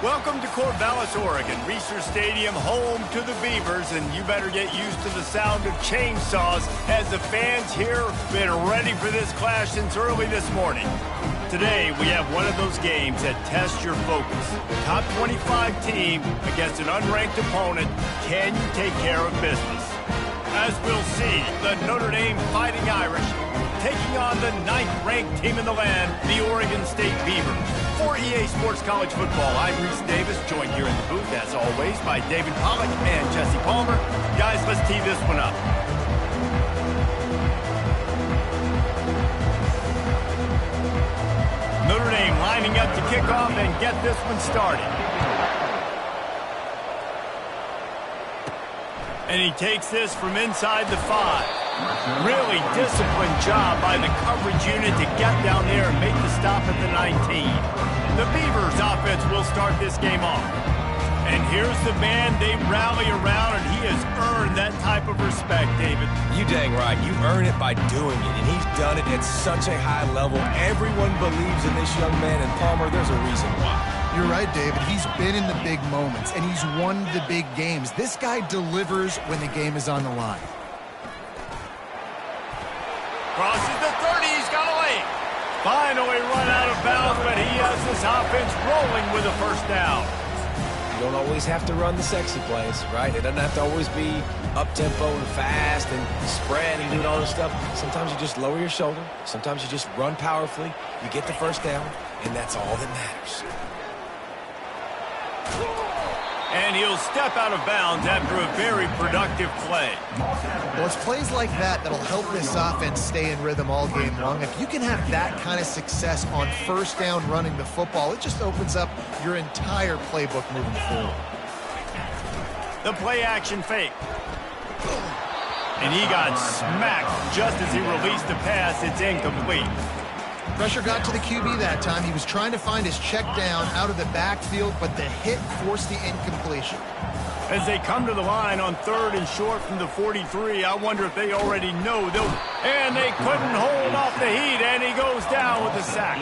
Welcome to Corvallis, Oregon, Research Stadium, home to the Beavers, and you better get used to the sound of chainsaws as the fans here have been ready for this clash since early this morning. Today, we have one of those games that tests your focus. Top 25 team against an unranked opponent. Can you take care of business? As we'll see, the Notre Dame Fighting Irish taking on the 9th-ranked team in the land, the Oregon State Beavers. For EA Sports College Football, I'm Reese Davis, joined here in the booth, as always, by David Pollack and Jesse Palmer. Guys, let's tee this one up. Notre Dame lining up to kick off and get this one started. And he takes this from inside the 5. Really disciplined job by the coverage unit to get down there and make the stop at the 19. The Beavers offense will start this game off. And here's the man they rally around, and he has earned that type of respect, David. You dang right. You earn it by doing it, and he's done it at such a high level. Everyone believes in this young man, and Palmer, there's a reason why. You're right, David. He's been in the big moments, and he's won the big games. This guy delivers when the game is on the line. Crosses the 30, he's got a lane. Finally run out of bounds, but he has this offense rolling with a first down. You don't always have to run the sexy plays, right? It doesn't have to always be up-tempo and fast and spread and doing all this stuff. Sometimes you just lower your shoulder. Sometimes you just run powerfully. You get the first down, and that's all that matters. And he'll step out of bounds after a very productive play. Well, it's plays like that that'll help this offense stay in rhythm all game long. If you can have that kind of success on first down running the football, it just opens up your entire playbook moving forward. The play action fake. And he got smacked just as he released the pass. It's incomplete. Pressure got to the QB that time. He was trying to find his check down out of the backfield, but the hit forced the incompletion. As they come to the line on 3rd and short from the 43, I wonder if they already know they'll... And they couldn't hold off the heat, and he goes down with a sack.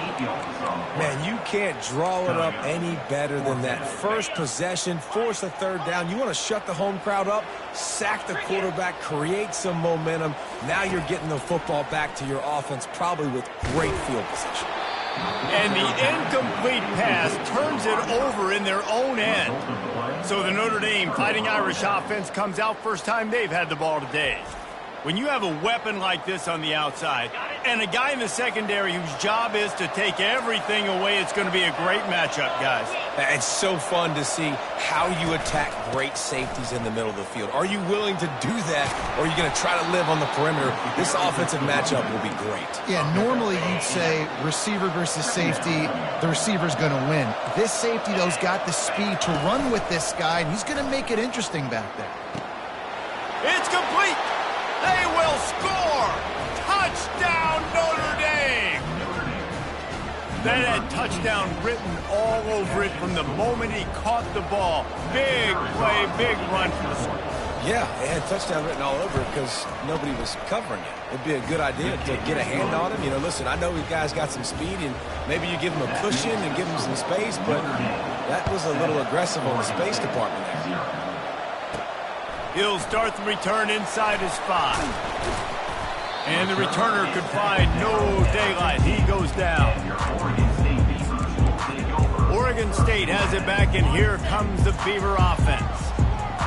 Man, you can't draw it up any better than that. First possession, force a 3rd down. You want to shut the home crowd up, sack the quarterback, create some momentum. Now you're getting the football back to your offense, probably with great field position. And the incomplete pass turns it over in their own end. So the Notre Dame Fighting Irish offense comes out first time they've had the ball today. When you have a weapon like this on the outside and a guy in the secondary whose job is to take everything away, it's going to be a great matchup, guys. It's so fun to see how you attack great safeties in the middle of the field. Are you willing to do that, or are you going to try to live on the perimeter? This offensive matchup will be great. Yeah, normally you'd say receiver versus safety, the receiver's going to win. This safety, though, has got the speed to run with this guy, and he's going to make it interesting back there. It's complete. They will score! Touchdown, Notre Dame! That had touchdown written all over it from the moment he caught the ball. Big play, big run for the score. Yeah, it had touchdown written all over it because nobody was covering it. It'd be a good idea to get a hand on him. You know, listen, I know these guys got some speed, and maybe you give him a cushion and give him some space, but that was a little aggressive on the space department there. He'll start the return inside his 5. And the returner could find no daylight. He goes down. Oregon State has it back, and here comes the Beaver offense.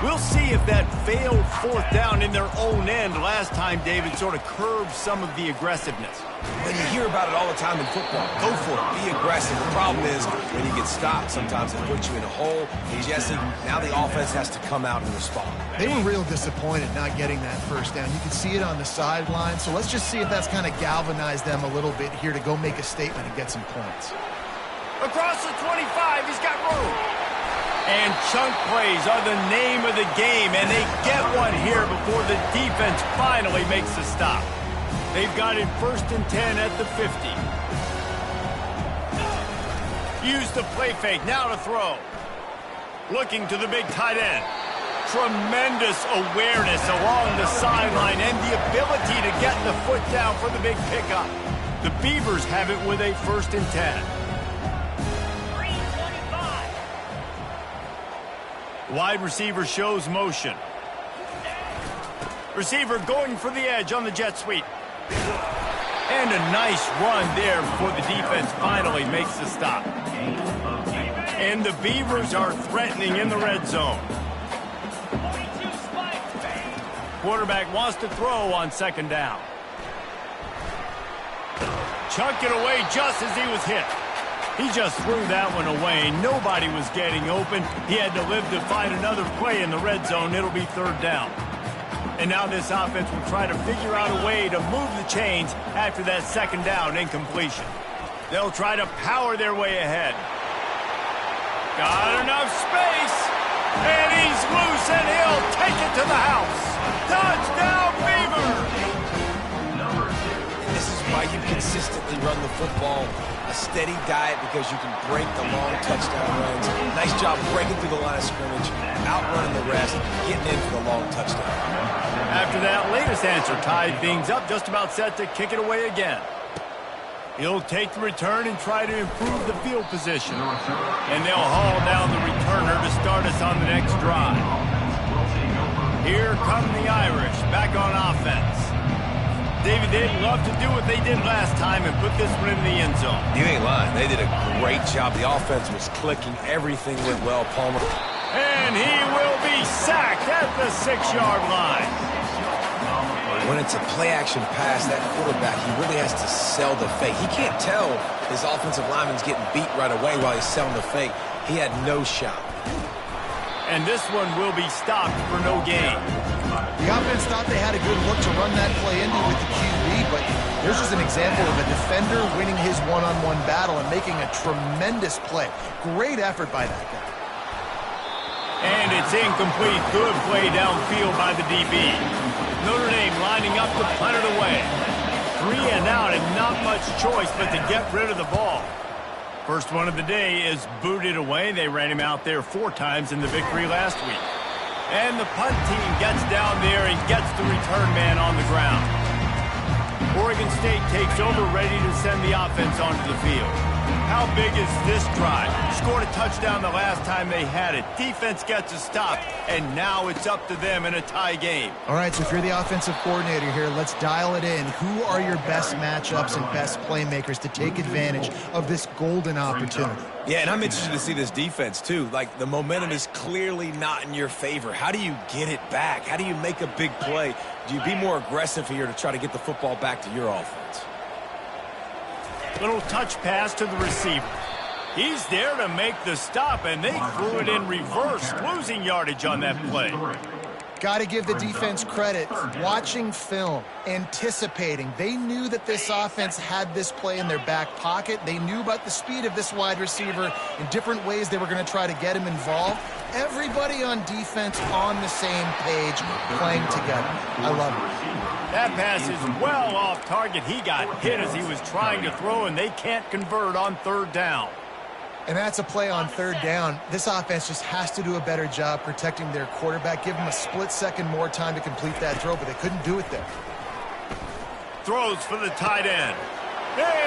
We'll see if that failed 4th down in their own end last time, David, sort of curbed some of the aggressiveness. And you hear about it all the time in football. Go for it. Be aggressive. The problem is when you get stopped, sometimes it puts you in a hole. And Jesse, now the offense has to come out and respond. They were real disappointed not getting that first down. You can see it on the sideline. So let's just see if that's kind of galvanized them a little bit here to go make a statement and get some points. Across the 25, he's got room. And chunk plays are the name of the game, and they get one here before the defense finally makes the stop. They've got it 1st and 10 at the 50. Use the play fake, now to throw. Looking to the big tight end. Tremendous awareness along the sideline and the ability to get the foot down for the big pickup. The Beavers have it with a 1st and 10. Wide receiver shows motion. Receiver going for the edge on the jet sweep. And a nice run there before the defense finally makes the stop. And the Beavers are threatening in the red zone. Quarterback wants to throw on second down. Chucked it away just as he was hit. He just threw that one away. Nobody was getting open. He had to live to find another play in the red zone. It'll be third down. And now this offense will try to figure out a way to move the chains after that second down incompletion. They'll try to power their way ahead. Got enough space. And he's loose, and he'll take it to the house. Touchdown, Beavers! This is why you consistently run the football. A steady diet because you can break the long touchdown runs. Nice job breaking through the line of scrimmage, outrunning the rest, getting in for the long touchdown. After that latest answer tied things up, just about set to kick it away again. He'll take the return and try to improve the field position. And they'll haul down the returner to start us on the next drive. Here come the Irish back on offense. David, they'd love to do what they did last time and put this one in the end zone. You ain't lying. They did a great job. The offense was clicking. Everything went well, Palmer. And he will be sacked at the 6-yard line. When it's a play-action pass, that quarterback, he really has to sell the fake. He can't tell his offensive lineman's getting beat right away while he's selling the fake. He had no shot. And this one will be stopped for no gain. The offense thought they had a good look to run that play into with the QB, but here's just an example of a defender winning his one-on-one battle and making a tremendous play. Great effort by that guy. And it's incomplete. Good play downfield by the DB. Notre Dame lining up to punt it away. 3 and out and not much choice but to get rid of the ball. First one of the day is booted away. They ran him out there 4 times in the victory last week. And the punt team gets down there and gets the return man on the ground. Oregon State takes over, ready to send the offense onto the field. How big is this drive? Scored a touchdown the last time they had it. Defense gets a stop, and now it's up to them in a tie game. All right, so if you're the offensive coordinator here, let's dial it in. Who are your best matchups and best playmakers to take advantage of this golden opportunity? Yeah, and I'm interested to see this defense, too. Like, the momentum is clearly not in your favor. How do you get it back? How do you make a big play? Do you be more aggressive here to try to get the football back to your offense? Little touch pass to the receiver. He's there to make the stop, and they threw it in reverse, losing yardage on that play. Got to give the defense credit. Watching film, anticipating. They knew that this offense had this play in their back pocket. They knew about the speed of this wide receiver in different ways they were going to try to get him involved. Everybody on defense on the same page, playing together. I love it. That pass is well off target. He got hit as he was trying to throw, and they can't convert on third down. And that's a play on third down. This offense just has to do a better job protecting their quarterback. Give him a split second more time to complete that throw, but they couldn't do it there. Throws for the tight end.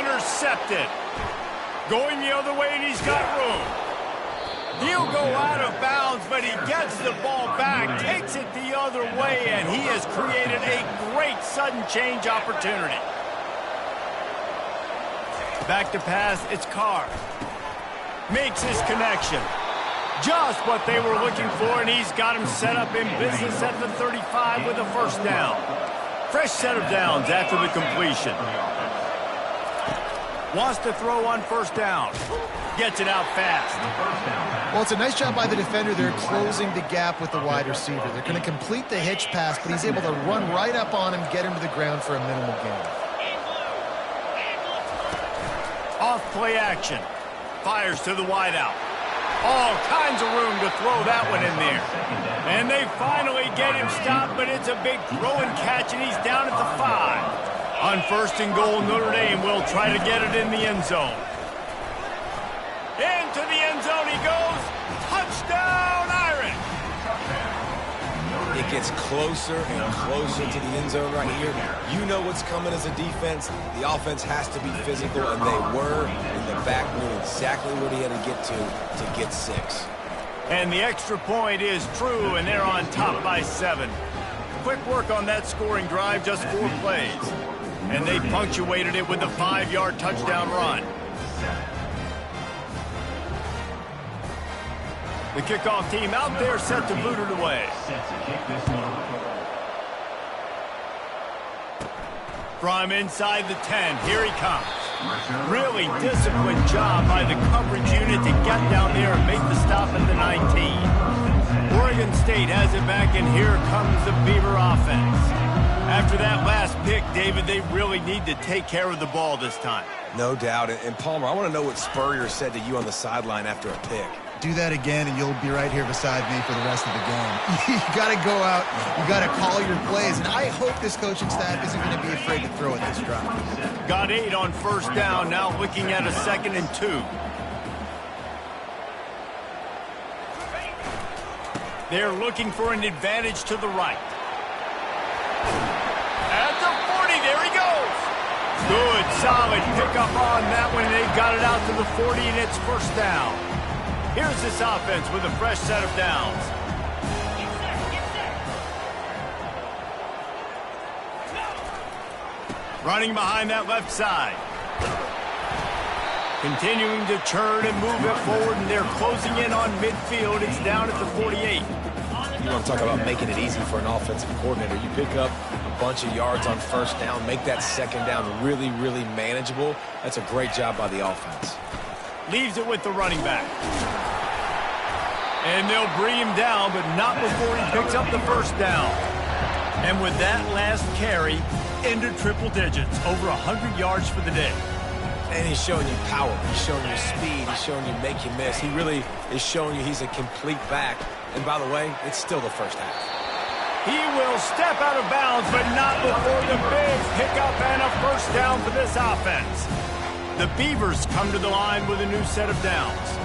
Intercepted. Going the other way, and he's got room. He'll go out of bounds, but he gets the ball back, takes it the other way, and he has created a great sudden change opportunity. Back to pass, it's Carr. Makes his connection. Just what they were looking for, and he's got him set up in business at the 35 with a first down. Fresh set of downs after the completion. Wants to throw on first down. Gets it out fast. Well, it's a nice job by the defender. They're closing the gap with the wide receiver. They're going to complete the hitch pass, but he's able to run right up on him, get him to the ground for a minimal gain. Off play action. Fires to the wideout. All kinds of room to throw that one in there. And they finally get him stopped, but it's a big throw and catch, and he's down at the 5. On first and goal, Notre Dame will try to get it in the end zone. Into the end zone he goes. Touchdown, Irish! It gets closer and closer to the end zone right here. You know what's coming as a defense. The offense has to be physical, and they were. And the back knew exactly where he had to get 6. And the extra point is true, and they're on top by 7. Quick work on that scoring drive, just 4 plays. And they punctuated it with a 5-yard touchdown run. The kickoff team out there set to boot it away. From inside the 10, here he comes. Really disciplined job by the coverage unit to get down there and make the stop at the 19. Oregon State has it back, and here comes the Beaver offense. After that last pick, David, they really need to take care of the ball this time. No doubt. And Palmer, I want to know what Spurrier said to you on the sideline after a pick. Do that again, and you'll be right here beside me for the rest of the game. You got to go out. You got to call your plays, and I hope this coaching staff isn't going to be afraid to throw at this drive. Got 8 on first down, now looking at a 2nd and 2. They're looking for an advantage to the right. At the 40, there he goes. Good, solid pickup on that one. They've got it out to the 40, and it's first down. Here's this offense with a fresh set of downs. Running behind that left side. Continuing to churn and move it forward, and they're closing in on midfield. It's down at the 48. You want to talk about making it easy for an offensive coordinator. You pick up a bunch of yards on first down, make that second down really, really manageable. That's a great job by the offense. Leaves it with the running back. And they'll bring him down, but not before he picks up the first down. And with that last carry, into triple digits, over 100 yards for the day. And he's showing you power. He's showing you speed. He's showing you make you miss. He really is showing you he's a complete back. And by the way, it's still the first half. He will step out of bounds, but not before the big pickup and a first down for this offense. The Beavers come to the line with a new set of downs.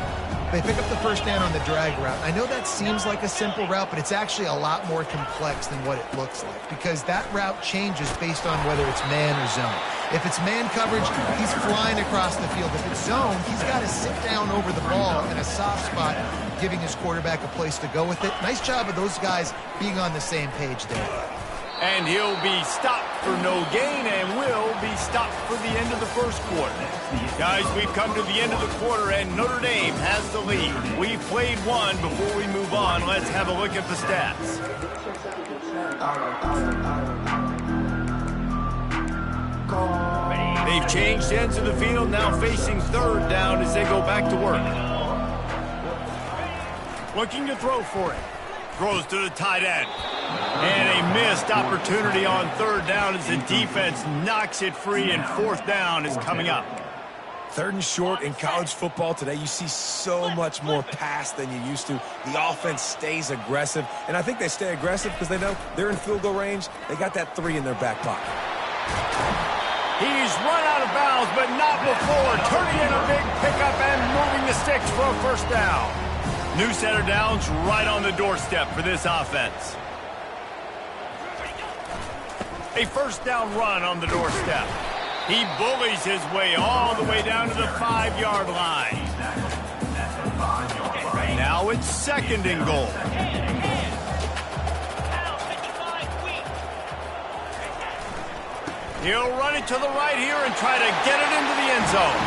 They pick up the first down on the drag route. I know that seems like a simple route, but it's actually a lot more complex than what it looks like because that route changes based on whether it's man or zone. If it's man coverage, he's flying across the field. If it's zone, he's got to sit down over the ball in a soft spot, giving his quarterback a place to go with it. Nice job of those guys being on the same page there. And he'll be stopped for no gain and will be stopped for the end of the first quarter. Guys, we've come to the end of the quarter, and Notre Dame has the lead. We've played one. Before we move on, let's have a look at the stats. They've changed ends of the field, now facing third down as they go back to work. Looking to throw for it. Throws to the tight end. And a missed opportunity on third down as the defense knocks it free, and fourth down is coming up. Third and short in college football today, you see so much more pass than you used to. The offense stays aggressive, and I think they stay aggressive because they know they're in field goal range. They got that 3 in their back pocket. He's run out of bounds, but not before turning in a big pickup and moving the sticks for a first down. New set of downs right on the doorstep for this offense. A first down run on the doorstep. He bullies his way all the way down to the 5-yard line. Now it's second and goal. He'll run it to the right here and try to get it into the end zone.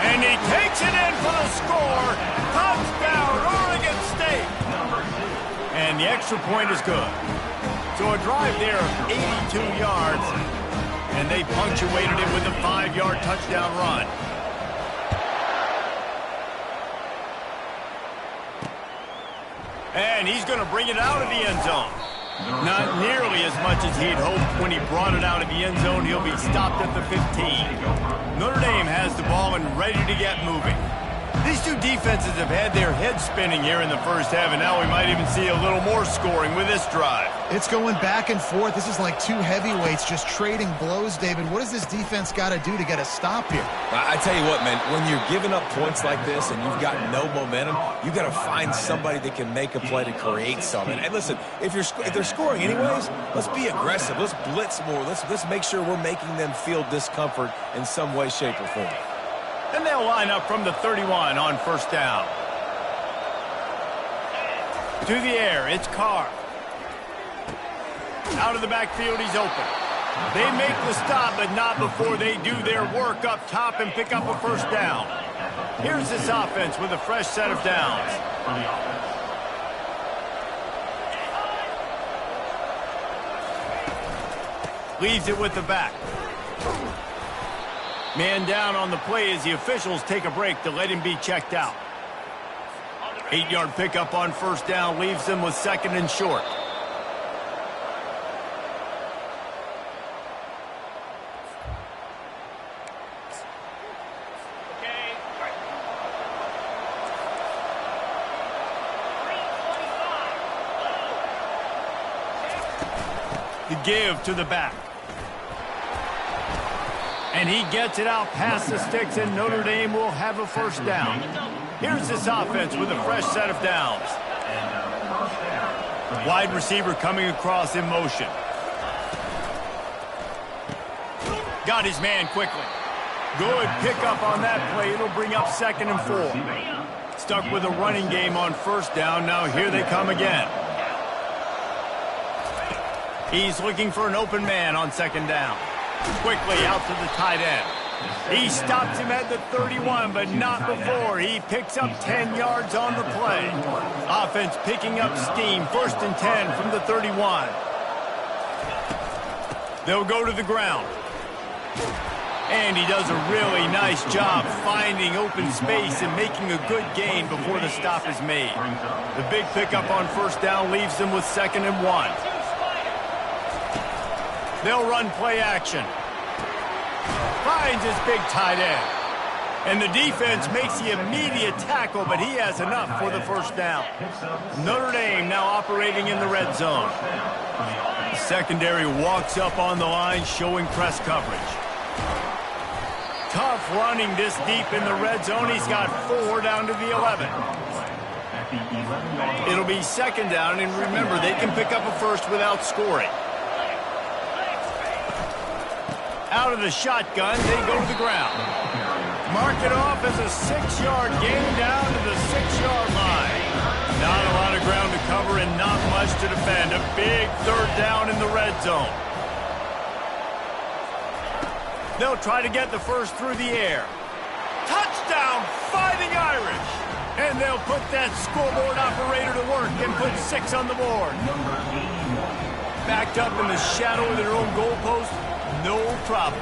And he takes it in for the score. Touchdown, Oregon State. And the extra point is good. So a drive there of 82 yards, and they punctuated it with a 5-yard touchdown run. And he's going to bring it out of the end zone. Not nearly as much as he'd hoped when he brought it out of the end zone. He'll be stopped at the 15. Notre Dame has the ball and ready to get moving. These two defenses have had their heads spinning here in the first half, and now we might even see a little more scoring with this drive. It's going back and forth. This is like two heavyweights just trading blows, David. What does this defense got to do to get a stop here? I tell you what, man, when you're giving up points like this and you've got no momentum, you got to find somebody that can make a play to create something. And listen, if they're scoring anyways, let's be aggressive. Let's blitz more. Let's make sure we're making them feel discomfort in some way, shape, or form. And they'll line up from the 31 on first down. To the air, it's Carr. Out of the backfield, he's open. They make the stop, but not before they do their work up top and pick up a first down. Here's this offense with a fresh set of downs. Leaves it with the back. Man down on the play as the officials take a break to let him be checked out. 8-yard pickup on first down leaves them with second and short. The give to the back. And he gets it out past the sticks, and Notre Dame will have a first down. Here's this offense with a fresh set of downs. Wide receiver coming across in motion. Got his man quickly. Good pickup on that play. It'll bring up second and 4. Stuck with a running game on first down. Now here they come again. He's looking for an open man on second down. Quickly out to the tight end. He stops him at the 31, but not before. He picks up 10 yards on the play. Offense picking up steam. First and 10 from the 31. They'll go to the ground. And he does a really nice job finding open space and making a good gain before the stop is made. The big pickup on first down leaves them with second and 1. They'll run play action. Finds his big tight end. And the defense makes the immediate tackle, but he has enough for the first down. Notre Dame now operating in the red zone. The secondary walks up on the line, showing press coverage. Tough running this deep in the red zone. He's got 4 down to the 11. It'll be second down, and remember, they can pick up a first without scoring. Out of the shotgun, they go to the ground. Mark it off as a 6-yard gain down to the 6-yard line. Not a lot of ground to cover and not much to defend. A big third down in the red zone. They'll try to get the first through the air. Touchdown, Fighting Irish! And they'll put that scoreboard operator to work and put 6 on the board. Backed up in the shadow of their own goalpost. No problem.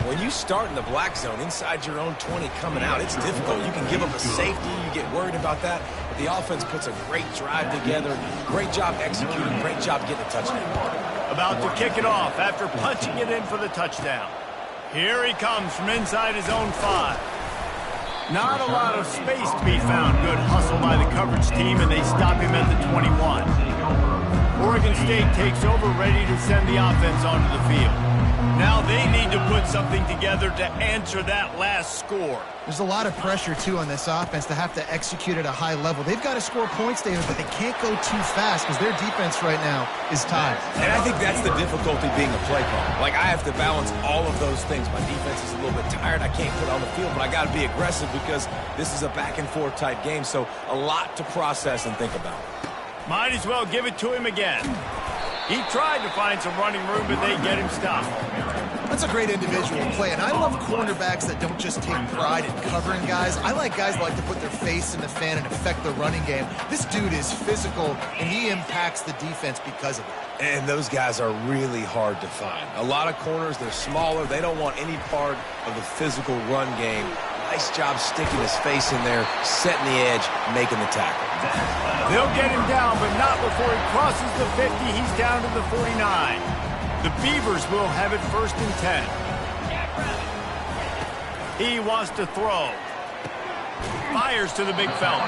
When you start in the black zone inside your own 20 coming out, it's difficult. You can give up a safety. You get worried about that. But the offense puts a great drive together. Great job executing. Great job getting a touchdown. About to kick it off after punching it in for the touchdown. Here he comes from inside his own 5. Not a lot of space to be found. Good hustle by the coverage team, and they stop him at the 21. Oregon State takes over, ready to send the offense onto the field. Now they need to put something together to answer that last score. There's a lot of pressure, too, on this offense to have to execute at a high level. They've got to score points, David, but they can't go too fast because their defense right now is tired. And I think that's the difficulty being a play caller. Like, I have to balance all of those things. My defense is a little bit tired. I can't put on the field, but I got to be aggressive because this is a back-and-forth type game, so a lot to process and think about. Might as well give it to him again. He tried to find some running room, but they get him stopped. That's a great individual play, and I love cornerbacks that don't just take pride in covering guys. I like guys that like to put their face in the fan and affect the running game. This dude is physical, and he impacts the defense because of it. And those guys are really hard to find. A lot of corners, they're smaller. They don't want any part of the physical run game. Nice job sticking his face in there, setting the edge, making the tackle. They'll get him down, but not before he crosses the 50. He's down to the 49. The Beavers will have it first and 10. He wants to throw. Fires to the big fella.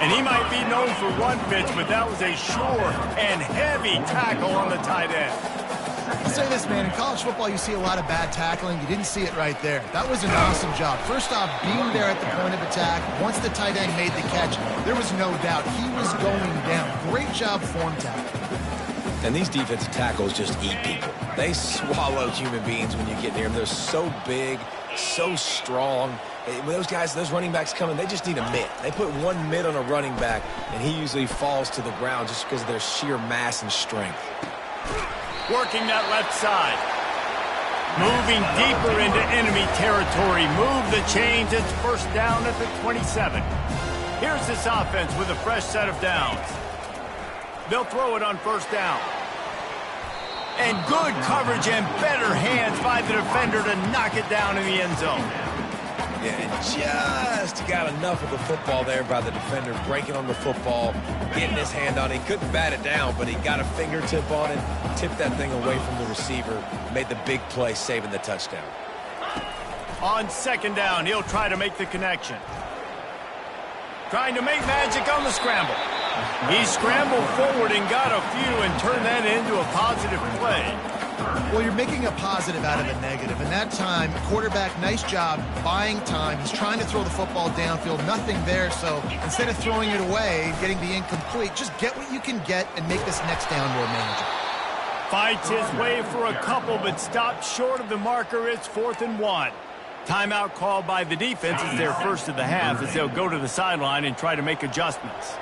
And he might be known for run fits, but that was a sure and heavy tackle on the tight end. I'll say this, man, in college football you see a lot of bad tackling. You didn't see it right there. That was an awesome job. First off, being there at the point of attack. Once the tight end made the catch, there was no doubt he was going down. Great job form tackle. And these defensive tackles just eat people. They swallow human beings when you get near them. They're so big so strong. When those guys, those running backs come in, they just need a mid. They put one mid on a running back, and he usually falls to the ground just because of their sheer mass and strength. Working that left side. Moving deeper into enemy territory. Move the chains. It's first down at the 27. Here's this offense with a fresh set of downs. They'll throw it on first down. And good coverage and better hands by the defender to knock it down in the end zone. Yeah, and just got enough of the football there by the defender, breaking on the football, getting his hand on it. He couldn't bat it down, but he got a fingertip on it, tipped that thing away from the receiver, made the big play, saving the touchdown. On second down, he'll try to make the connection. Trying to make magic on the scramble. He scrambled forward and got a few and turned that into a positive play. Well, you're making a positive out of a negative. And that time, quarterback, nice job buying time. He's trying to throw the football downfield. Nothing there. So instead of throwing it away, getting the incomplete, just get what you can get and make this next down more manageable. Fights his way for a couple, but stopped short of the marker. It's 4th and 1. Timeout called by the defense is their first of the half as they'll go to the sideline and try to make adjustments.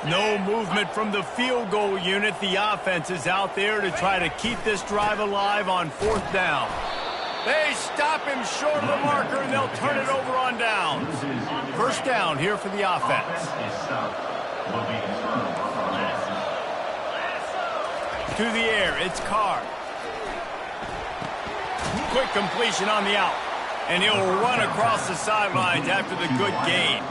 No movement from the field goal unit. The offense is out there to try to keep this drive alive on 4th down. They stop him short of the marker, and they'll turn it over on downs. First down here for the offense. To the air, it's Carr. Quick completion on the out. And he'll run across the sidelines after the good gain.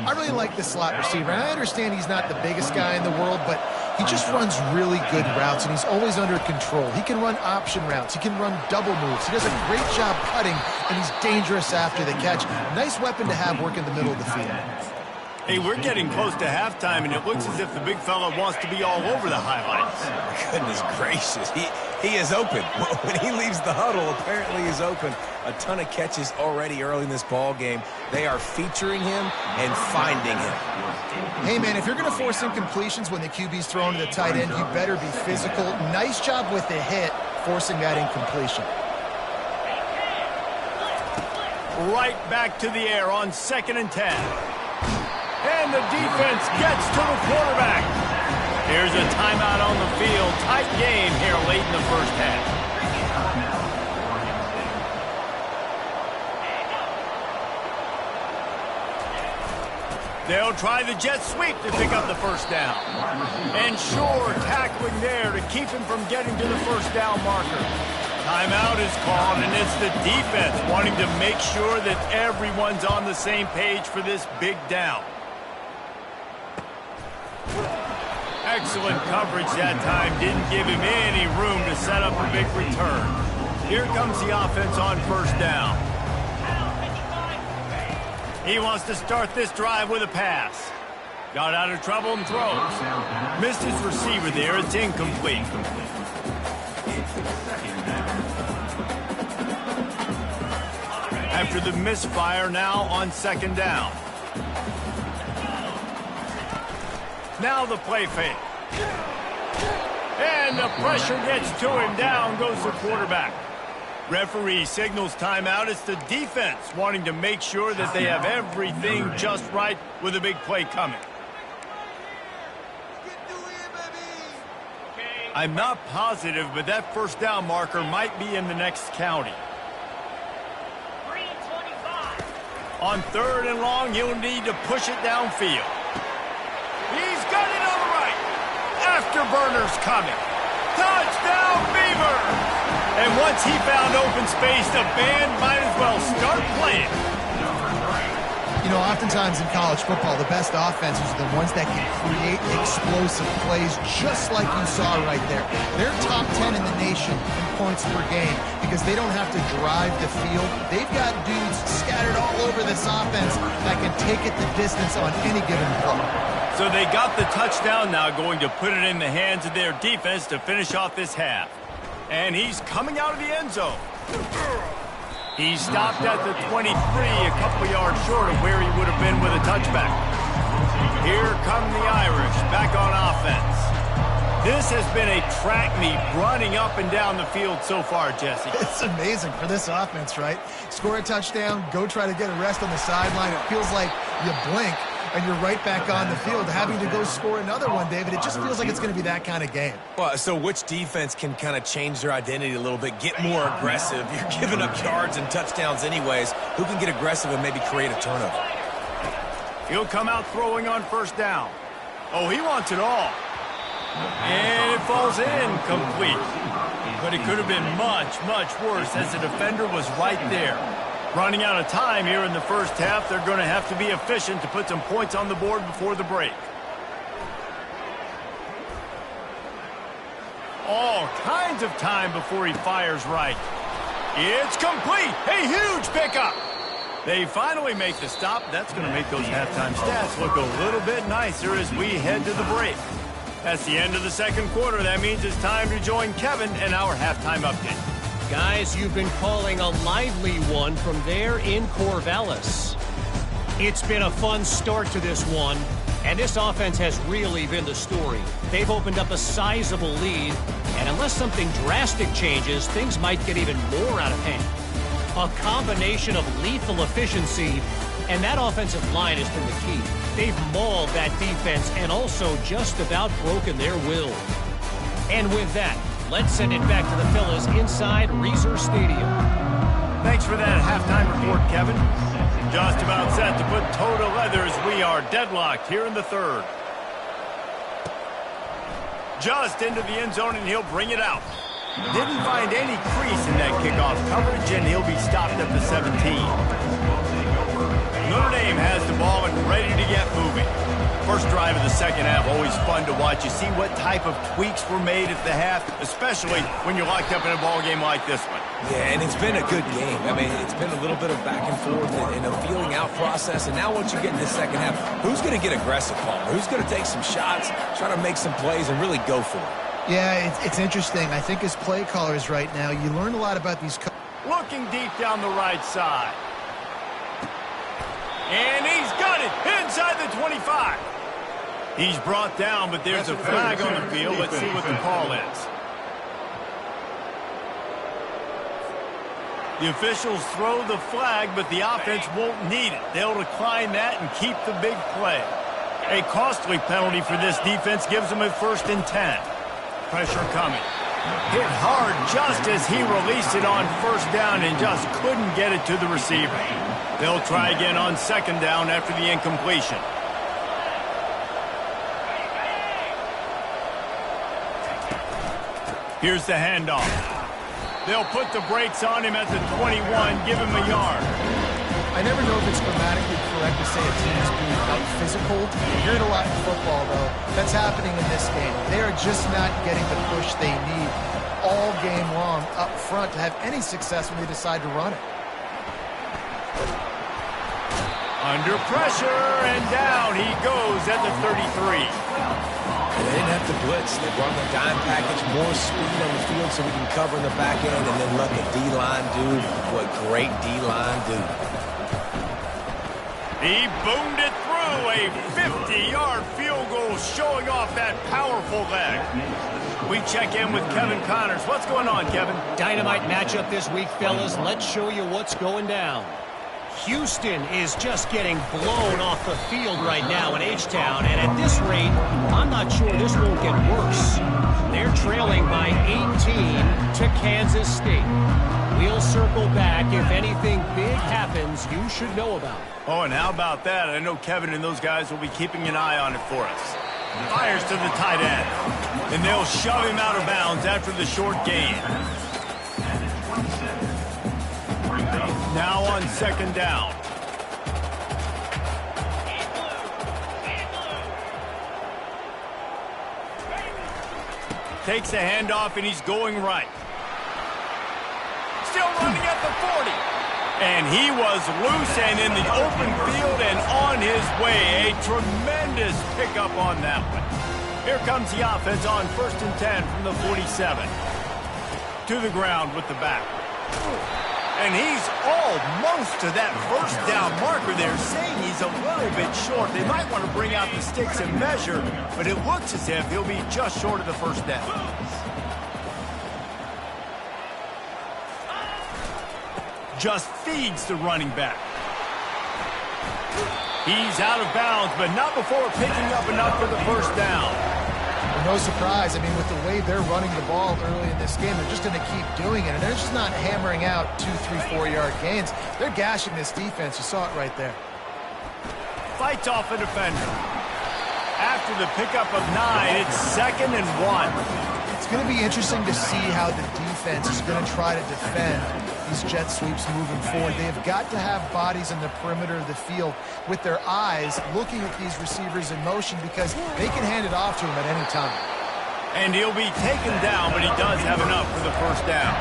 I really like the slot receiver. And I understand he's not the biggest guy in the world, but he just runs really good routes, and he's always under control. He can run option routes. He can run double moves. He does a great job cutting, and he's dangerous after the catch. Nice weapon to have work in the middle of the field. Hey, we're getting close to halftime, and it looks as if the big fella wants to be all over the highlights. Goodness gracious. He is open. When he leaves the huddle, apparently he's open. A ton of catches already early in this ball game. They are featuring him and finding him. Hey, man, if you're going to force incompletions when the QB's throwing to the tight end, you better be physical. Nice job with the hit, forcing that incompletion. Right back to the air on 2nd and 10. And the defense gets to the quarterback. Here's a timeout on the field. Tight game here late in the first half. They'll try the jet sweep to pick up the first down. And sure, tackling there to keep him from getting to the first down marker. Timeout is called, and it's the defense wanting to make sure that everyone's on the same page for this big down. Excellent coverage that time. Didn't give him any room to set up a big return. Here comes the offense on first down. He wants to start this drive with a pass. Got out of trouble and throws. Missed his receiver there. It's incomplete. After the misfire, now on 2nd down. Now the play fake. And the pressure gets to him. Down goes the quarterback. Referee signals timeout. It's the defense wanting to make sure that they have everything just right with a big play coming. I'm not positive, but that first down marker might be in the next county. On 3rd and long, he'll need to push it downfield. He's got it on the right. Afterburner's coming. Touchdown, Beavers! And once he found open space, the band might as well start playing. You know, oftentimes in college football, the best offenses are the ones that can create explosive plays, just like you saw right there. They're top 10 in the nation in points per game because they don't have to drive the field. They've got dudes scattered all over this offense that can take it the distance on any given play. So they got the touchdown, now going to put it in the hands of their defense to finish off this half. And he's coming out of the end zone. He stopped at the 23, a couple yards short of where he would have been with a touchback. Here come the Irish, back on offense. This has been a track meet running up and down the field so far, Jesse. It's amazing for this offense, right? Score a touchdown, go try to get a rest on the sideline. It feels like you blink and you're right back on the field. Having to go score another one, David, it just feels like it's going to be that kind of game. Well, so which defense can kind of change their identity a little bit, get more aggressive? You're giving up yards and touchdowns anyways. Who can get aggressive and maybe create a turnover? He'll come out throwing on first down. Oh, he wants it all. And it falls incomplete. But it could have been much, much worse as the defender was right there. Running out of time here in the first half, they're going to have to be efficient to put some points on the board before the break. All kinds of time before he fires right. It's complete. A huge pickup. They finally make the stop. That's going to make those halftime stats look a little bit nicer as we head to the break. That's the end of the second quarter. That means it's time to join Kevin and our halftime update. Guys, you've been calling a lively one from there in Corvallis. It's been a fun start to this one, and this offense has really been the story. They've opened up a sizable lead, and unless something drastic changes, things might get even more out of hand. A combination of lethal efficiency, and that offensive line has been the key. They've mauled that defense and also just about broken their will. And with that, let's send it back to the fellas inside Reser Stadium. Thanks for that halftime report, Kevin. Just about set to put toe to leather as we are deadlocked here in the third. Just into the end zone, and he'll bring it out. Didn't find any crease in that kickoff coverage, and he'll be stopped at the 17. Notre Dame has the ball and ready to get moving. First drive of the second half, always fun to watch. You see what type of tweaks were made at the half, especially when you're locked up in a ball game like this one. Yeah, and it's been a good game. I mean, it's been a little bit of back and forth and a feeling out process. And now once you get in the second half, who's going to get aggressive, Paul? Who's going to take some shots, try to make some plays, and really go for it? Yeah, it's interesting. I think as play callers right now, you learn a lot about these. Looking deep down the right side. And he's got it inside the 25. He's brought down, but there's a flag on the field. Let's see what the call is. The officials throw the flag, but the offense won't need it. They'll decline that and keep the big play. A costly penalty for this defense gives them a 1st and 10. Pressure coming. Hit hard just as he released it on first down and just couldn't get it to the receiver. They'll try again on second down after the incompletion. Here's the handoff. They'll put the brakes on him at the 21, give him a yard. I never know if it's grammatically correct to say a team is being out-physical. You hear it a lot in football, though. That's happening in this game. They are just not getting the push they need all game long up front to have any success when they decide to run it. Under pressure, and down he goes at the 33. They didn't have to blitz. They brought the dime package, more speed on the field so we can cover in the back end and then let the D-line do what great D-line do. He boomed it through, a 50-yard field goal showing off that powerful leg. We check in with Kevin Connors. What's going on, Kevin? Dynamite matchup this week, fellas. Let's show you what's going down. Houston is just getting blown off the field right now in H-Town, and at this rate, I'm not sure this won't get worse. They're trailing by 18 to Kansas State. We'll circle back. If anything big happens, you should know about it. Oh, and how about that? I know Kevin and those guys will be keeping an eye on it for us. Fires to the tight end, and they'll shove him out of bounds after the short gain. Now on second down. Takes a handoff, and he's going right. Still running at the 40. And he was loose and in the open field and on his way. A tremendous pickup on that one. Here comes the offense on 1st and 10 from the 47. To the ground with the back. And he's almost to that first down marker there, saying he's a little bit short. They might want to bring out the sticks and measure, but it looks as if he'll be just short of the first down. Just feeds the running back. He's out of bounds, but not before picking up enough for the first down. Well, no surprise. I mean, with the way they're running the ball early in this game, they're just going to keep doing it. And they're just not hammering out 2, 3, 4-yard gains. They're gashing this defense. You saw it right there. Fights off a defender. After the pickup of 9, it's 2nd and 1. It's going to be interesting to see how the defense is going to try to defend these jet sweeps moving forward. They have got to have bodies in the perimeter of the field with their eyes looking at these receivers in motion because they can hand it off to him at any time. And he'll be taken down, but he does have enough for the first down.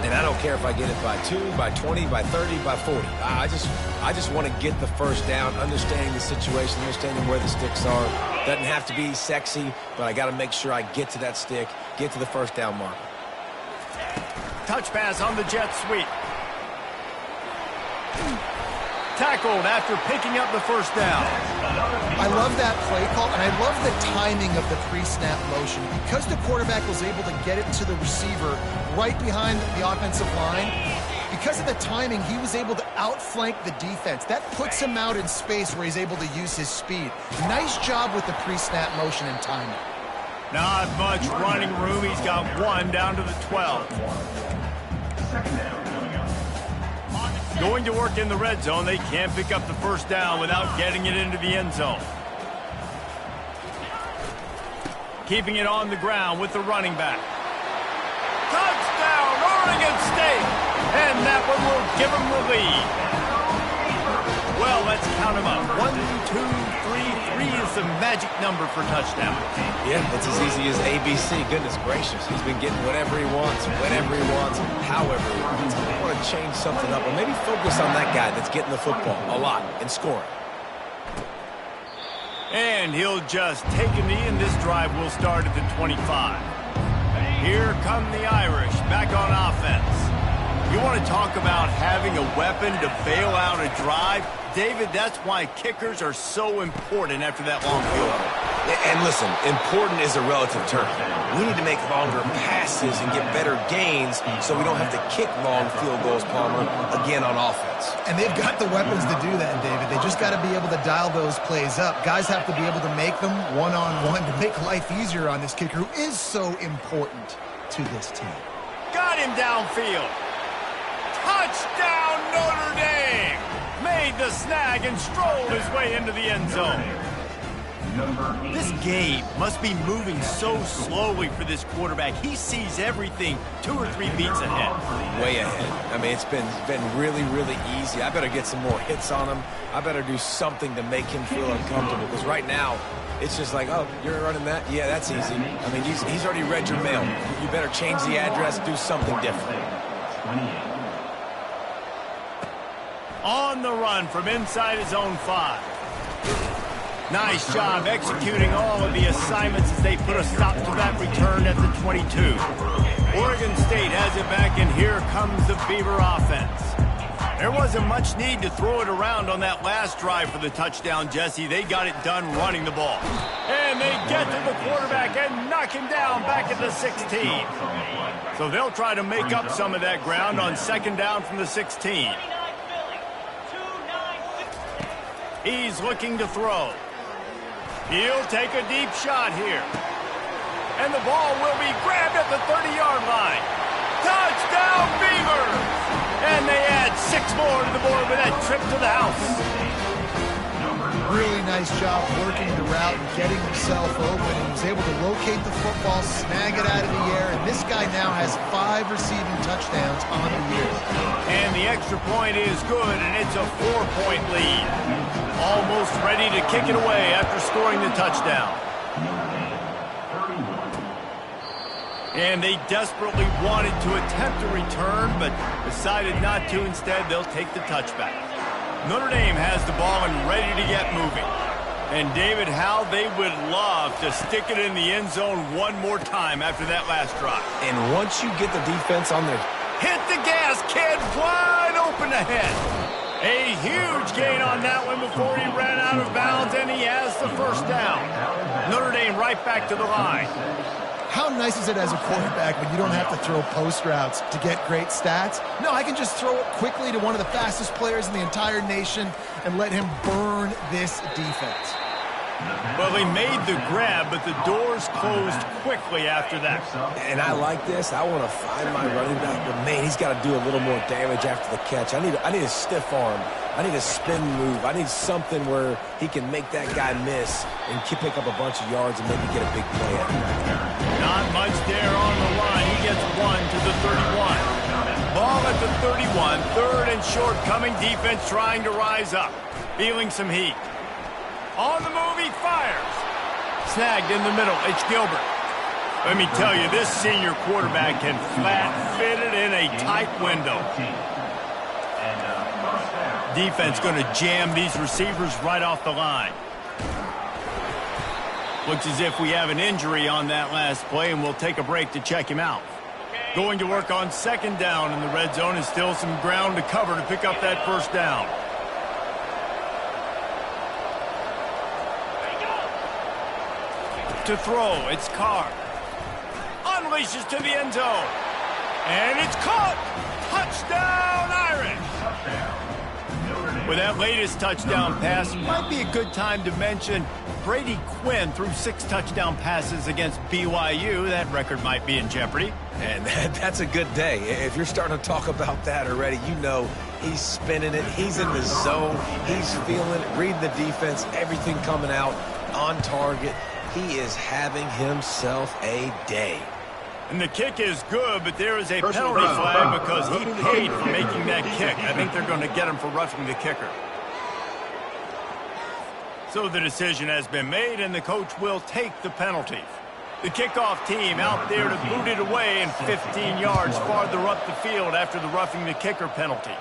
And I don't care if I get it by 2, by 20, by 30, by 40. I just want to get the first down, understanding the situation, understanding where the sticks are. Doesn't have to be sexy, but I got to make sure I get to that stick, get to the first down marker. Touch pass on the jet sweep. Tackled after picking up the first down. I love that play call, and I love the timing of the pre-snap motion. Because the quarterback was able to get it to the receiver right behind the offensive line, because of the timing, he was able to outflank the defense. That puts him out in space where he's able to use his speed. Nice job with the pre-snap motion and timing. Not much running room. He's got 1 down to the 12. Going to work in the red zone. They can't pick up the first down without getting it into the end zone. Keeping it on the ground with the running back. Touchdown, Oregon State! And that one will give them the lead. Well, let's count them up. 1, 2, 3. 3 is the magic number for touchdown. Yeah, it's as easy as ABC. Goodness gracious. He's been getting whatever he wants, whenever he wants, however he wants. I want to change something up, or maybe focus on that guy that's getting the football a lot and scoring. And he'll just take a knee, and this drive will start at the 25. Here come the Irish back on offense. You want to talk about having a weapon to bail out a drive? David, that's why kickers are so important after that long field goal. And listen, important is a relative term. We need to make longer passes and get better gains so we don't have to kick long field goals, Palmer, again on offense. And they've got the weapons to do that, David. They just got to be able to dial those plays up. Guys have to be able to make them one-on-one to make life easier on this kicker who is so important to this team. Got him downfield. Touchdown, Notre Dame! Made the snag and strolled his way into the end zone. This game must be moving so slowly for this quarterback. He sees everything 2 or 3 beats ahead. Way ahead. I mean, it's been really, really easy. I better get some more hits on him. I better do something to make him feel uncomfortable, because right now, it's just like, oh, you're running that? Yeah, that's easy. I mean, he's already read your mail. You better change the address, do something different. On the run from inside his own 5. Nice job executing all of the assignments as they put a stop to that return at the 22. Oregon State has it back, and here comes the Beaver offense. There wasn't much need to throw it around on that last drive for the touchdown, Jesse. They got it done running the ball. And they get to the quarterback and knock him down back at the 16. So they'll try to make up some of that ground on 2nd down from the 16. He's looking to throw. He'll take a deep shot here. And the ball will be grabbed at the 30-yard line. Touchdown, Beavers! And they add 6 more to the board with that trip to the house. Really nice job working the route and getting himself open. He was able to locate the football, snag it out of the air, and this guy now has 5 receiving touchdowns on the year. And the extra point is good, and it's a 4-point lead. Almost ready to kick it away after scoring the touchdown. And they desperately wanted to attempt a return, but decided not to. Instead, they'll take the touchback. Notre Dame has the ball and ready to get moving. And David, how they would love to stick it in the end zone one more time after that last drive. And once you get the defense on their Hit the gas, kid, wide open ahead. A huge gain on that one before he ran out of bounds, and he has the first down. Notre Dame right back to the line. How nice is it as a quarterback when you don't have to throw post routes to get great stats? No, I can just throw it quickly to one of the fastest players in the entire nation and let him burn this defense. Well, he made the grab, but the doors closed quickly after that. And I like this. I want to find my running back, but man, he's got to do a little more damage after the catch. I need a stiff arm. I need a spin move. I need something where he can make that guy miss and pick up a bunch of yards and maybe get a big play out of that. Not much there on the line. He gets one to the 31. Ball at the 31. Third and short coming. Defense trying to rise up. Feeling some heat. On the move, he fires. Snagged in the middle. It's Gilbert. Let me tell you, this senior quarterback can flat fit it in a tight window. Defense going to jam these receivers right off the line. Looks as if we have an injury on that last play, and we'll take a break to check him out. Going to work on second down in the red zone, and still some ground to cover to pick up that first down. To throw, it's Carr. Unleashes to the end zone. And it's caught. Touchdown, Irish. With that latest touchdown pass, might be a good time to mention Brady Quinn threw 6 touchdown passes against BYU. That record might be in jeopardy. And that's a good day. If you're starting to talk about that already, you know he's spinning it. He's in the zone. He's feeling it, reading the defense, everything coming out on target. He is having himself a day. And the kick is good, but there is a penalty flag because he paid for making that kick. I think they're going to get him for roughing the kicker. So the decision has been made, and the coach will take the penalty. The kickoff team out there to boot it away and 15 yards farther up the field after the roughing the kicker penalty.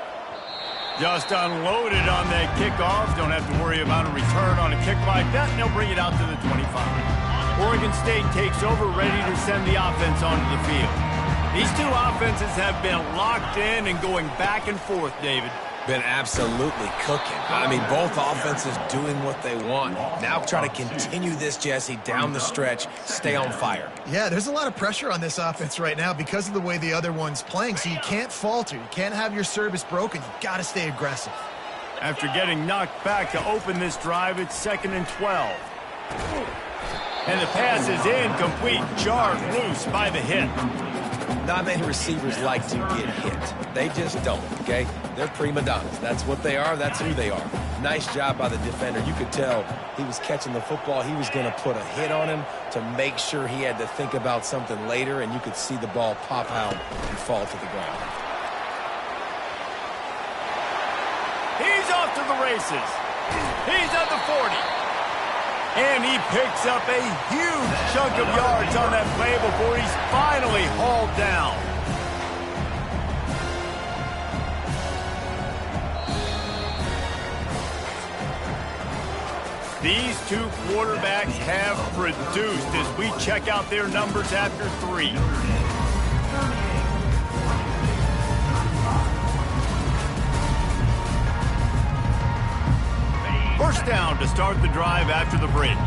Just unloaded on that kickoff. Don't have to worry about a return on a kick like that, and they'll bring it out to the 25. Oregon State takes over, ready to send the offense onto the field. These two offenses have been locked in and going back and forth, David. Been absolutely cooking. I mean, both offenses doing what they want. Now try to continue this, Jesse, down the stretch. Stay on fire. Yeah, there's a lot of pressure on this offense right now because of the way the other one's playing, so you can't falter. You can't have your service broken. You've got to stay aggressive. After getting knocked back to open this drive, it's 2nd and 12. And the pass is incomplete, jarred loose by the hit. Not many receivers like to get hit. They just don't, okay? They're prima donnas. That's what they are. That's who they are. Nice job by the defender. You could tell he was catching the football. He was going to put a hit on him to make sure he had to think about something later, and you could see the ball pop out and fall to the ground. He's off to the races. He's at the 40. And he picks up a huge chunk of yards on that play before he's finally hauled down. These two quarterbacks have produced as we check out their numbers after 3. First down to start the drive after the break.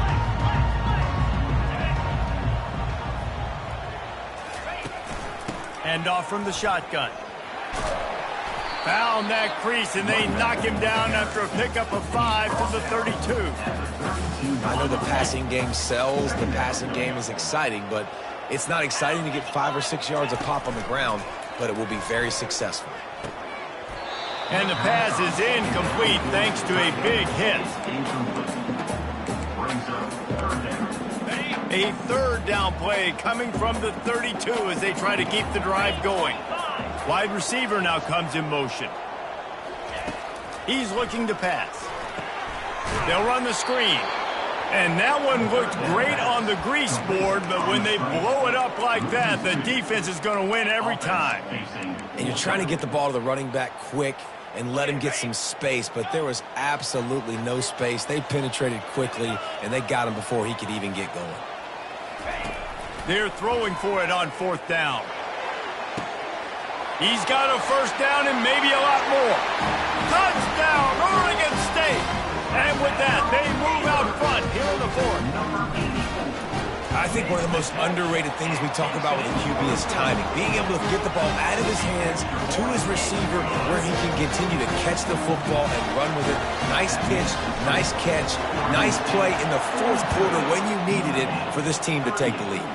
Hand off from the shotgun. Found that crease, and they knock him down after a pickup of 5 to the 32. I know the passing game sells. The passing game is exciting, but it's not exciting to get 5 or 6 yards of pop on the ground, but it will be very successful. And the pass is incomplete thanks to a big hit. A third down play coming from the 32 as they try to keep the drive going. Wide receiver now comes in motion. He's looking to pass. They'll run the screen. And that one looked great on the grease board, but when they blow it up like that, the defense is going to win every time. And you're trying to get the ball to the running back quick and let him get some space, but there was absolutely no space. They penetrated quickly, and they got him before he could even get going. They're throwing for it on 4th down. He's got a first down and maybe a lot more. Touchdown, Oregon State. And with that, they move out front here in the fourth. I think one of the most underrated things we talk about with the QB is timing. Being able to get the ball out of his hands to his receiver where he can continue to catch the football and run with it. Nice pitch, nice catch, nice play in the fourth quarter when you needed it for this team to take the lead.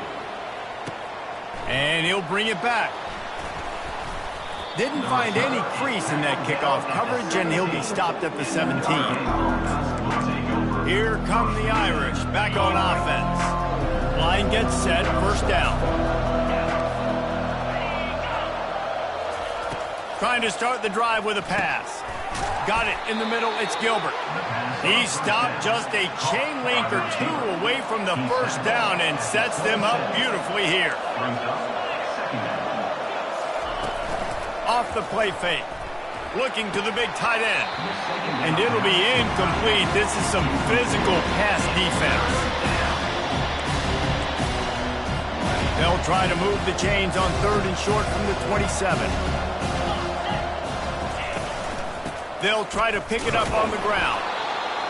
And he'll bring it back. Didn't find any crease in that kickoff coverage, and he'll be stopped at the 17. Here come the Irish, back on offense. Line gets set, first down. Trying to start the drive with a pass. Got it in the middle, it's Gilbert. He stopped just a chain link or two away from the first down and sets them up beautifully here. Off the play fake. Looking to the big tight end. And it'll be incomplete. This is some physical pass defense. They'll try to move the chains on 3rd and short from the 27. They'll try to pick it up on the ground.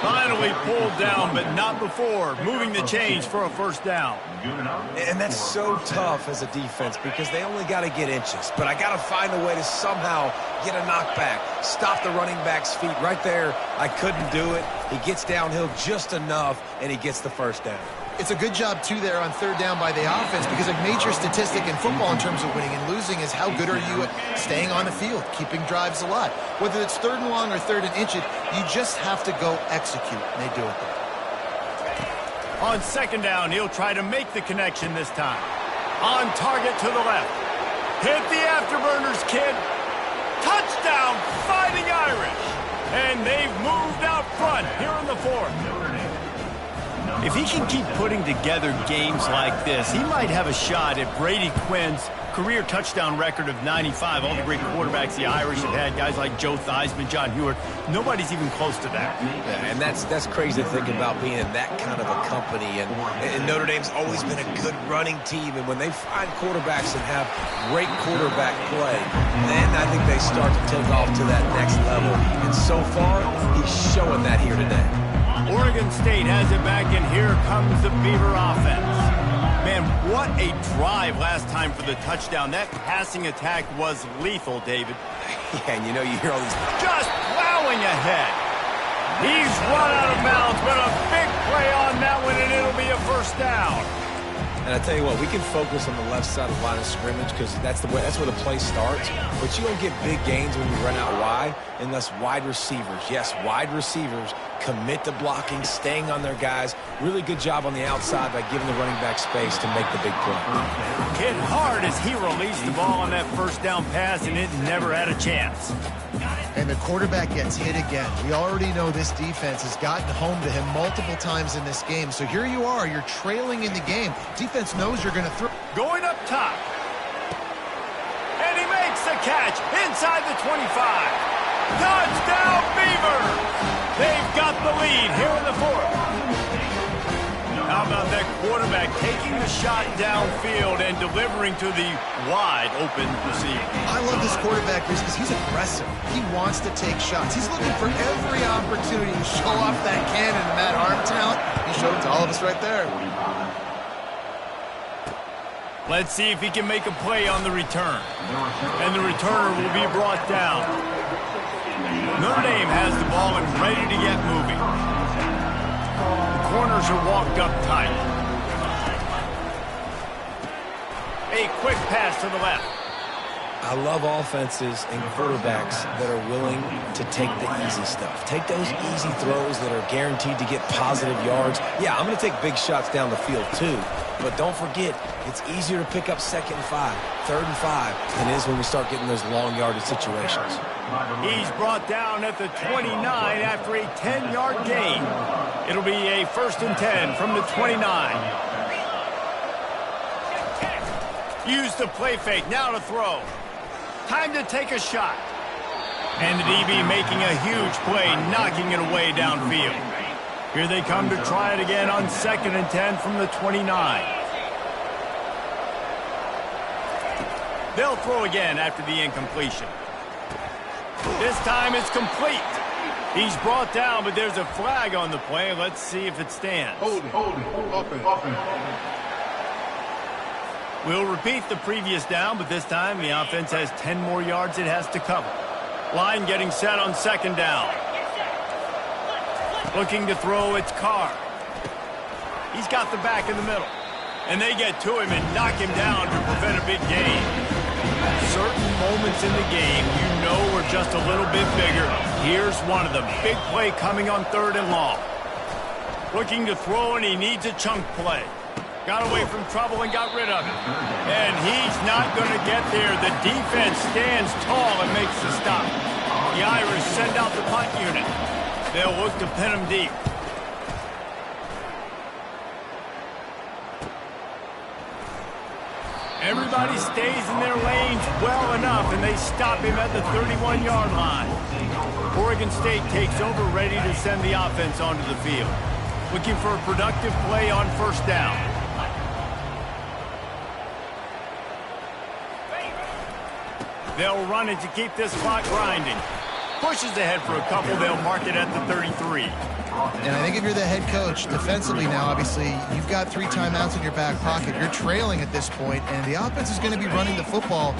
Finally pulled down, but not before. Moving the chains for a first down. And that's so tough as a defense because they only got to get inches. But I got to find a way to somehow get a knockback, stop the running back's feet. Right there, I couldn't do it. He gets downhill just enough, and he gets the first down. It's a good job, too, there on 3rd down by the offense because a major statistic in football in terms of winning and losing is how good are you at staying on the field, keeping drives alive. Whether it's 3rd and long or 3rd and inches, you just have to go execute, and they do it there. On 2nd down, he'll try to make the connection this time. On target to the left. Hit the afterburners, kid. Touchdown, Fighting Irish. And they've moved out front here in the 4th. If he can keep putting together games like this, he might have a shot at Brady Quinn's career touchdown record of 95. All the great quarterbacks the Irish have had, guys like Joe Theismann, John Hewart, nobody's even close to that. Yeah, and that's crazy to think about being in that kind of a company. And Notre Dame's always been a good running team. And when they find quarterbacks and have great quarterback play, then I think they start to take off to that next level. And so far, he's showing that here today. Oregon State has it back, and here comes the Beaver offense. Man, what a drive last time for the touchdown. That passing attack was lethal, David. Yeah, and you know, you hear all these... Just plowing ahead. He's run out of bounds, but a big play on that one, and it'll be a first down. And I tell you what, we can focus on the left side of the line of scrimmage because that's where the play starts. But you don't get big gains when you run out wide unless wide receivers, yes, wide receivers, commit to blocking, staying on their guys. Really good job on the outside by giving the running back space to make the big play. Hit hard as he released the ball on that first down pass, and it never had a chance. And the quarterback gets hit again. We already know this defense has gotten home to him multiple times in this game. So here you are, you're trailing in the game. Defense knows you're going to throw. Going up top. And he makes the catch inside the 25. Touchdown, Beaver! They've got the lead here in the 4th. How about that quarterback taking the shot downfield and delivering to the wide open receiver? I love this quarterback because he's aggressive. He wants to take shots. He's looking for every opportunity to show off that cannon and that arm talent. He showed it to all of us right there. Let's see if he can make a play on the return. And the returner will be brought down. Notre Dame has the ball and ready to get moving. The corners are walked up tight. A quick pass to the left. I love offenses and quarterbacks that are willing to take the easy stuff. Take those easy throws that are guaranteed to get positive yards. Yeah, I'm going to take big shots down the field too. But don't forget, it's easier to pick up 2nd and 5, 3rd and 5 than it is when we start getting those long yardage situations. He's brought down at the 29 after a 10-yard gain. It'll be a 1st and 10 from the 29. Use the play fake, now to throw. Time to take a shot. And the DB making a huge play, knocking it away downfield. Here they come to try it again on 2nd and 10 from the 29. They'll throw again after the incompletion. This time it's complete. He's brought down, but there's a flag on the play. Let's see if it stands. Hold it. Offense. We'll repeat the previous down, but this time the offense has 10 more yards it has to cover. Line getting set on second down. Looking to throw, it's Carr. He's got the back in the middle. And they get to him and knock him down to prevent a big gain. Certain moments in the game you know are just a little bit bigger. Here's one of them. Big play coming on 3rd and long. Looking to throw, and he needs a chunk play. Got away from trouble and got rid of it. And he's not going to get there. The defense stands tall and makes the stop. The Irish send out the punt unit. They'll look to pin him deep. Everybody stays in their lanes well enough, and they stop him at the 31-yard line. Oregon State takes over, ready to send the offense onto the field. Looking for a productive play on 1st down. They'll run it to keep this clock grinding. Pushes ahead for a couple. They'll mark it at the 33. And I think if you're the head coach, defensively now, obviously, you've got 3 timeouts in your back pocket. You're trailing at this point, and the offense is going to be running the football,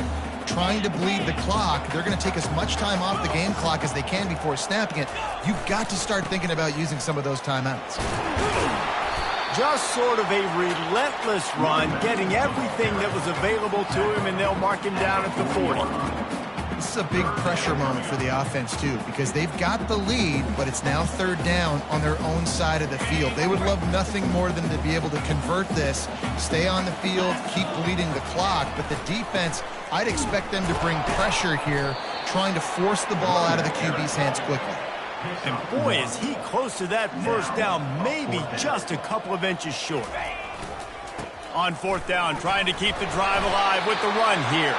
trying to bleed the clock. They're going to take as much time off the game clock as they can before snapping it. You've got to start thinking about using some of those timeouts. Just sort of a relentless run, getting everything that was available to him, and they'll mark him down at the 40. This is a big pressure moment for the offense, too, because they've got the lead, but it's now 3rd down on their own side of the field. They would love nothing more than to be able to convert this, stay on the field, keep bleeding the clock. But the defense, I'd expect them to bring pressure here, trying to force the ball out of the QB's hands quickly. And boy, is he close to that 1st down, maybe just a couple of inches short. On 4th down, trying to keep the drive alive with the run here.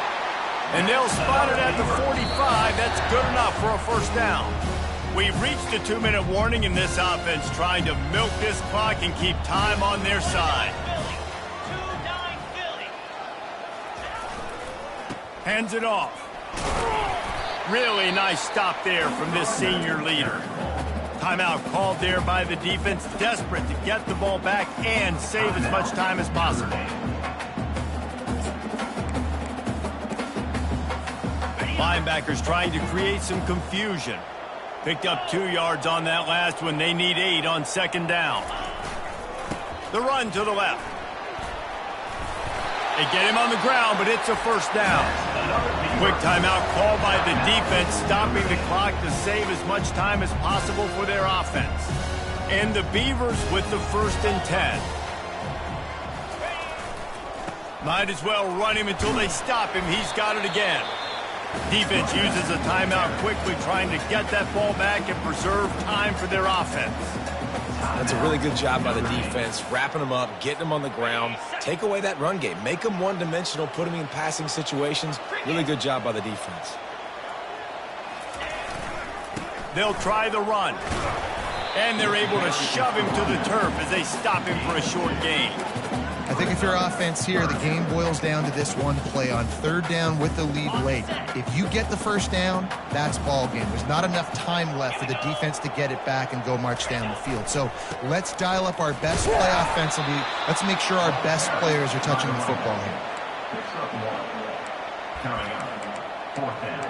And they'll spot it at the 45. That's good enough for a 1st down. We've reached a 2-minute warning in this offense, trying to milk this clock and keep time on their side. Hands it off. Really nice stop there from this senior leader. Timeout called there by the defense, desperate to get the ball back and save as much time as possible. Linebackers trying to create some confusion. Picked up 2 yards on that last one. They need 8 on 2nd down. The run to the left. They get him on the ground, but it's a 1st down. Quick timeout called by the defense, stopping the clock to save as much time as possible for their offense. And the Beavers with the 1st and 10. Might as well run him until they stop him. He's got it again. Defense uses a timeout quickly, trying to get that ball back and preserve time for their offense. That's a really good job by the defense, wrapping them up, getting them on the ground. Take away that run game. Make them one-dimensional, put them in passing situations. Really good job by the defense. They'll try the run. And they're able to shove him to the turf as they stop him for a short gain. I think if you're offense here, the game boils down to this one play on 3rd down with the lead late. If you get the 1st down, that's ball game. There's not enough time left for the defense to get it back and go march down the field. So let's dial up our best play offensively. Let's make sure our best players are touching the football here. Coming up, 4th down.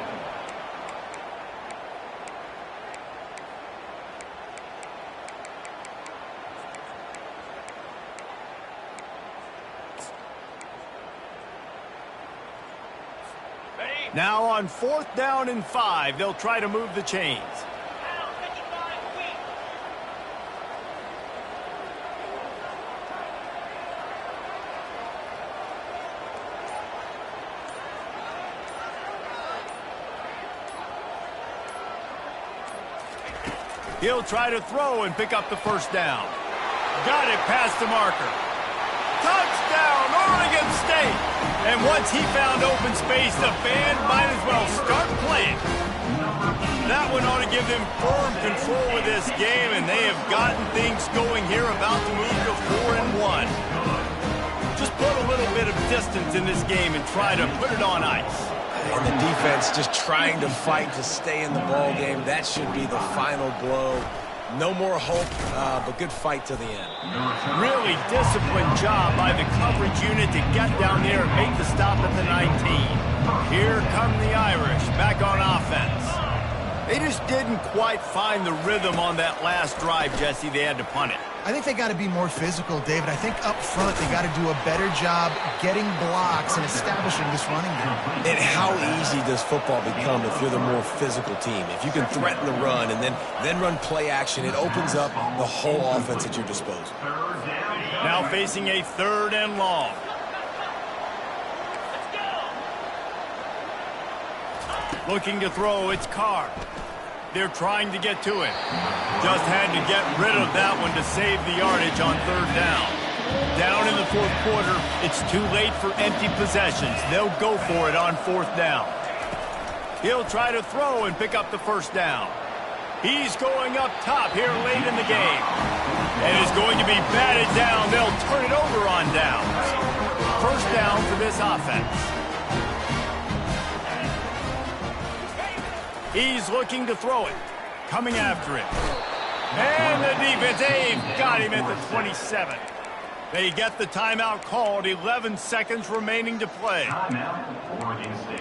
Now on 4th down and 5, they'll try to move the chains. He'll try to throw and pick up the 1st down. Got it past the marker. Touchdown, Oregon State! And once he found open space, the band might as well start playing. That one ought to give them firm control of this game, and they have gotten things going here, about to move to 4-1. Just put a little bit of distance in this game and try to put it on ice. And the defense just trying to fight to stay in the ball game. That should be the final blow. No more hope, but good fight to the end. Really disciplined job by the coverage unit to get down there and make the stop at the 19. Here come the Irish back on offense. They just didn't quite find the rhythm on that last drive, Jesse. They had to punt it. I think they got to be more physical, David. I think up front they got to do a better job getting blocks and establishing this running game. And how easy does football become if you're the more physical team? If you can threaten the run and then run play action, it opens up the whole offense at your disposal. Now facing a 3rd and long. Looking to throw, it's Carr. They're trying to get to it. Just had to get rid of that one to save the yardage on 3rd down. Down in the 4th quarter, it's too late for empty possessions. They'll go for it on 4th down. He'll try to throw and pick up the 1st down. He's going up top here late in the game. And is going to be batted down. They'll turn it over on downs. 1st down for this offense. He's looking to throw it. Coming after it. And the defense, they've got him at the 27. They get the timeout called. 11 seconds remaining to play. Timeout, Oregon State.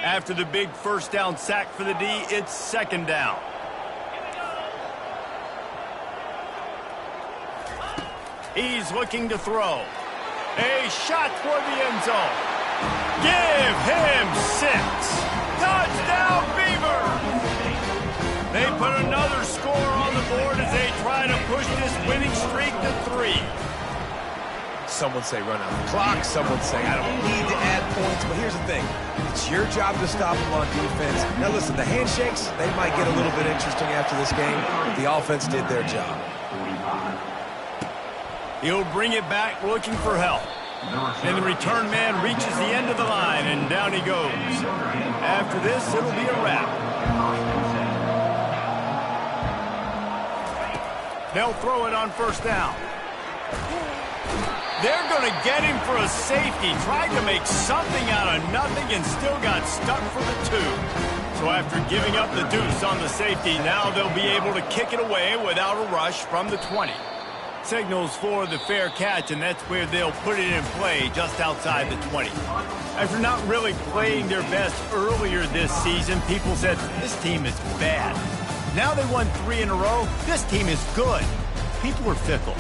After the big 1st down sack for the D, it's 2nd down. He's looking to throw. A shot toward the end zone. Give him 6. Touchdown, Beavers! They put another score on the board as they try to push this winning streak to 3. Some would say run out the clock. Some would say I don't need to add points. But here's the thing. It's your job to stop them on defense. Now listen, the handshakes, they might get a little bit interesting after this game. But the offense did their job. He'll bring it back looking for help. And the return man reaches the end of the line, and down he goes. After this, it'll be a wrap. They'll throw it on 1st down. They're going to get him for a safety. Tried to make something out of nothing and still got stuck for the 2. So after giving up the deuce on the safety, now they'll be able to kick it away without a rush from the 20. Signals for the fair catch, and that's where they'll put it in play just outside the 20. After not really playing their best earlier this season, people said, this team is bad. Now they won 3 in a row. This team is good. People are fickle.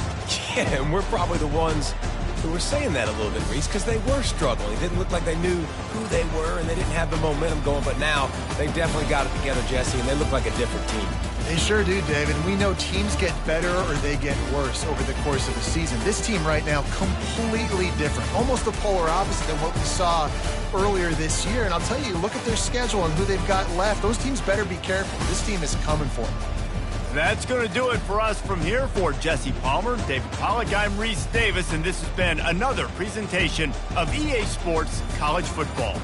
Yeah, and we're probably the ones who were saying that a little bit, Reese, because they were struggling. It didn't look like they knew who they were, and they didn't have the momentum going. But now they've definitely got it together, Jesse, and they look like a different team. They sure do, David. We know teams get better or they get worse over the course of the season. This team right now, completely different. Almost the polar opposite than what we saw earlier this year. And I'll tell you, look at their schedule and who they've got left. Those teams better be careful. This team is coming for them. That's going to do it for us from here. For Jesse Palmer, David Pollack, I'm Reese Davis, and this has been another presentation of EA Sports College Football.